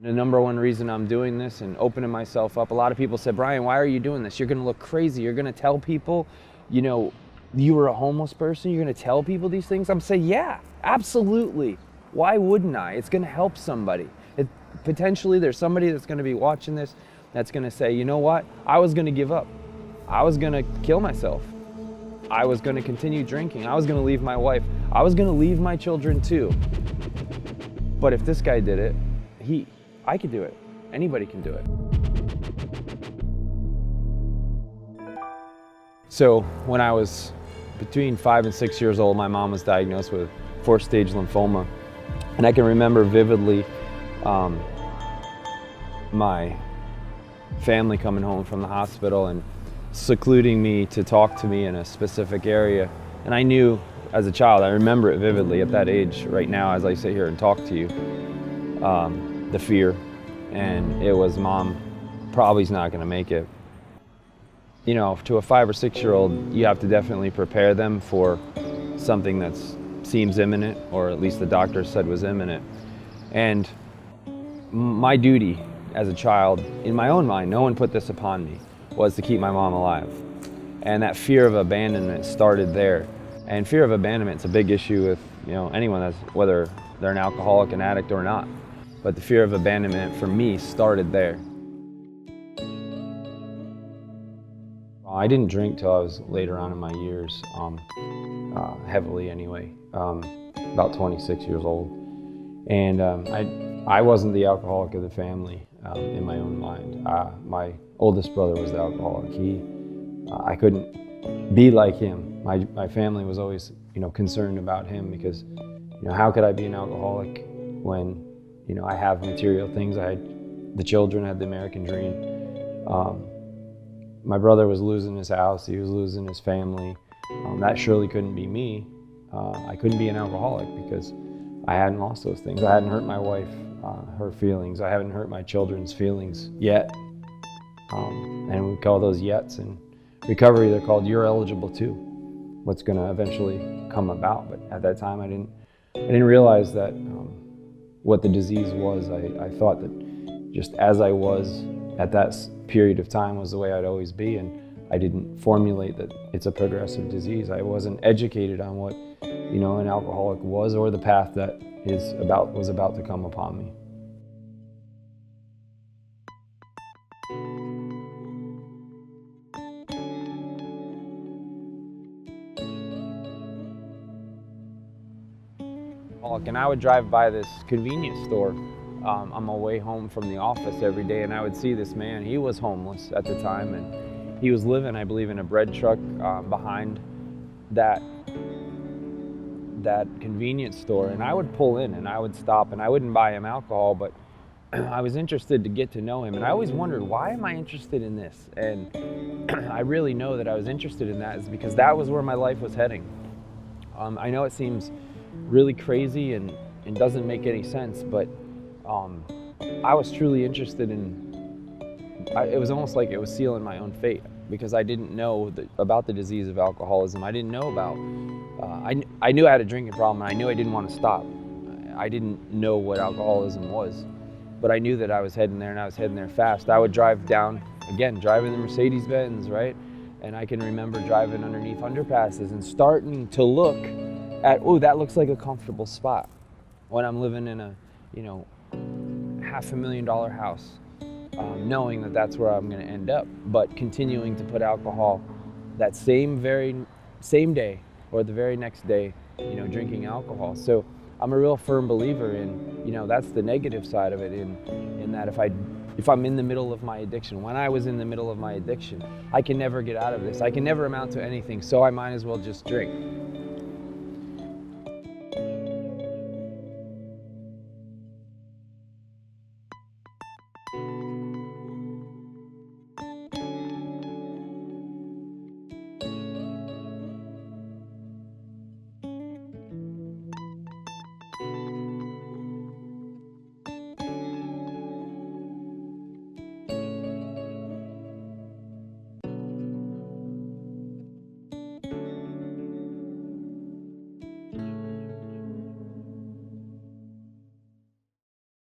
The number one reason I'm doing this and opening myself up, a lot of people said, Brian, why are you doing this? You're going to look crazy. You're going to tell people, you know, you were a homeless person. You're going to tell people these things. I'm saying, yeah, absolutely. Why wouldn't I? It's going to help somebody. Potentially there's somebody that's going to be watching this that's going to say, you know what? I was going to give up. I was going to kill myself. I was going to continue drinking. I was going to leave my wife. I was going to leave my children too. But if this guy did it, I could do it. Anybody can do it. So when I was between 5 and 6 years old, my mom was diagnosed with 4th-stage lymphoma. And I can remember vividly my family coming home from the hospital and secluding me to talk to me in a specific area. And I knew as a child, I remember it vividly at that age right now as I sit here and talk to you, the fear. And it was, Mom probably's not going to make it. You know, to a 5 or 6 year old, you have to definitely prepare them for something that seems imminent, or at least the doctor said was imminent. And my duty as a child, in my own mind, no one put this upon me, was to keep my mom alive. And that fear of abandonment started there. And fear of abandonment is a big issue with, you know, anyone that's, whether they're an alcoholic, an addict or not. But the fear of abandonment for me started there. I didn't drink till I was later on in my years, heavily anyway, about 26 years old. And I wasn't the alcoholic of the family in my own mind. My oldest brother was the alcoholic. I couldn't be like him. My family was always, you know, concerned about him because, you know, how could I be an alcoholic when, you know, I have material things. I had the children, I had the American dream. My brother was losing his house, he was losing his family. That surely couldn't be me. I couldn't be an alcoholic because I hadn't lost those things. I hadn't hurt my wife, her feelings. I haven't hurt my children's feelings yet. And we call those yets. In recovery, they're called you're eligible too. What's gonna eventually come about. But at that time, I didn't realize that what the disease was. I thought that just as I was at that period of time was the way I'd always be, and I didn't formulate that it's a progressive disease. I wasn't educated on what, you know, an alcoholic was or the path that was about to come upon me. And I would drive by this convenience store on my way home from the office every day, and I would see this man. He was homeless at the time, and he was living, I believe, in a bread truck behind that convenience store. And I would pull in and I would stop, and I wouldn't buy him alcohol, but I was interested to get to know him. And I always wondered, why am I interested in this? And I really know that I was interested in that is because that was where my life was heading. I know it seems really crazy and doesn't make any sense, but I was truly interested in, it was almost like it was sealing my own fate, because I didn't know about the disease of alcoholism. I didn't know about, I knew I had a drinking problem, and I knew I didn't want to stop. I didn't know what alcoholism was, but I knew that I was heading there, and I was heading there fast. I would drive down, again, driving the Mercedes-Benz, right? And I can remember driving underneath underpasses and starting to look at, oh, that looks like a comfortable spot when I'm living in a, you know, $500,000 house, knowing that that's where I'm going to end up, but continuing to put alcohol that same day or the very next day, you know, drinking alcohol. So I'm a real firm believer in, you know, that's the negative side of it, in that if I'm in the middle of my addiction, when I was in the middle of my addiction, I can never get out of this. I can never amount to anything, so I might as well just drink.